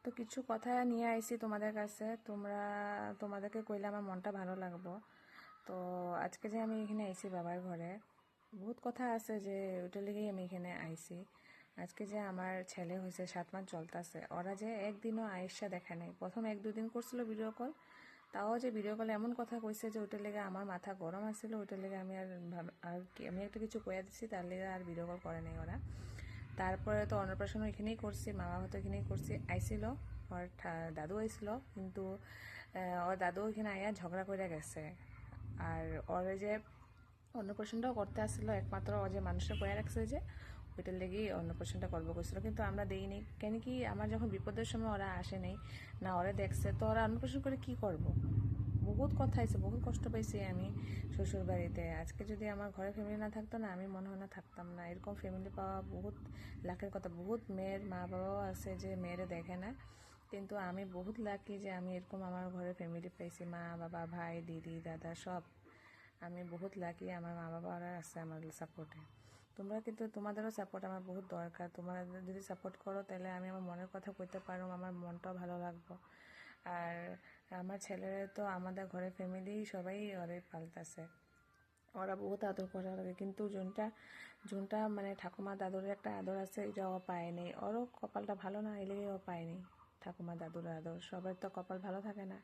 তো কিছু কথা নিয়ে আইছি তোমাদের কাছে, তোমাদেরকে কইলে আমার মনটা ভালো লাগবো। তো আজকে যে আমি এখানে আইছি বাবার ঘরে, বহুত কথা আছে যে ওইটার লেগেই আমি এখানে আইছি। আজকে যে আমার ছেলে হয়েছে 7 মাস চলতেছে, ওরা যে একদিনও আয়েশা দেখে নাই। প্রথম 1-2 দিন করছিল ভিডিও কল, তাও যে ভিডিও কলে এমন কথা কইছে যে ওইটার লেগে আমার মাথা গরম আসছিল। ওইটার লেগে আমি আমি একটা কিছু কইয়া দিচ্ছি, তার লেগে আর ভিডিও কল করে নাই ওরা। তারপরে তো অন্নপ্রাশন এখানেই করছি, মামা হয়তো এখানেই করছি। আইছিল ওর দাদু আইছিল, কিন্তু ওর দাদু এখানে আয়া ঝগড়া করে গেছে। আর ওর যে অন্নপ্রাশনটাও করতে আসছিল, একমাত্র ও যে মানুষটা কয়ে রাখছে যে ওইটার লেগেই অন্নপ্রাশনটা করবো কইছিল, কিন্তু আমরা দেইনি। কেন কি আমার যখন বিপদের সময় ওরা আসে নাই, না ওরা দেখছে, তো ওরা অন্নপ্রাশন করে কি করব। বহুত কথা হয়েছে, বহুত কষ্ট পাইছি আমি শ্বশুর বাড়িতে। আজকে যদি আমার ঘরে ফ্যামিলি না থাকতো না, আমি মনে হয় না থাকতাম না। এরকম ফ্যামিলি পাওয়া বহুত লাখের কথা। বহুত মেয়ের মা বাবাও আছে যে মেয়েরে দেখে না, কিন্তু আমি বহুত লাকি যে আমি এরকম আমার ঘরে ফ্যামিলি পাইছি, মা বাবা ভাই দিদি দাদা সব। আমি বহুত লাকি, আমার মা বাবারা আছে আমার সাপোর্টে। তোমরা কিন্তু তোমাদেরও সাপোর্ট আমার বহুত দরকার। তোমরা যদি সাপোর্ট করো তাহলে আমি আমার মনের কথা কইতে পারো, আমার মনটাও ভালো লাগবো। আর আমার ছেলের তো আমাদের ঘরে ফ্যামিলি সবাই ওরে পাল্টাছে, ওরা বহুত আদর করা লাগে। কিন্তু যোনটা যোনটা মানে ঠাকুমা দাদুর একটা আদর আছে, এটা ও পায়নি। ওরও কপালটা ভালো না, এলেই ও পায়নি ঠাকুমা দাদুর আদর। সবার তো কপাল ভালো থাকে না।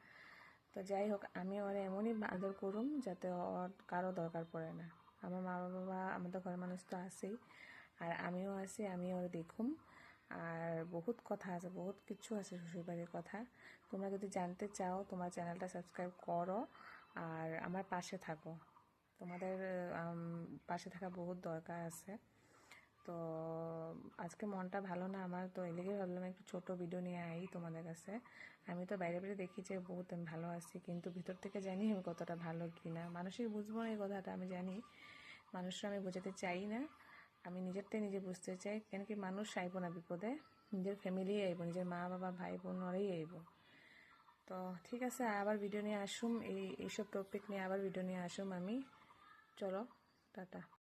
তো যাই হোক, আমি ওরা এমনই আদর করুম যাতে ওর কারো দরকার পড়ে না। আমার মা বাবা আমাদের ঘরের মানুষ তো আছেই, আর আমিও আছি, আমি ওর দেখুম। আর বহুত কথা আছে, বহুত কিছু আছে শ্বশুরবাড়ির কথা। তোমরা যদি জানতে চাও, তোমার চ্যানেলটা সাবস্ক্রাইব করো আর আমার পাশে থাকো। তোমাদের পাশে থাকা বহুত দরকার আছে। তো আজকে মনটা ভালো না আমার, তো এই লেগে ভাবলাম একটু ছোট ভিডিও নিয়ে আই তোমাদের কাছে। আমি তো বাইরে বাইরে দেখি যে বহুত আমি ভালো আছি, কিন্তু ভিতর থেকে জানি আমি কতটা ভালো কিনা। মানুষই বুঝবো না এই কথাটা, আমি জানি। মানুষরা আমি বোঝাতে চাই না, আমি নিজেরটাই নিজে বুঝতে চাই। কেন কি মানুষ আইব না বিপদে, নিজের ফ্যামিলি আইব, নিজের মা বাবা ভাই বোন ওরাই আইব। তো ঠিক আছে, আবার ভিডিও নিয়ে আসুম, এইসব টপিক নিয়ে আবার ভিডিও নিয়ে আসুম আমি। চলো, টাটা।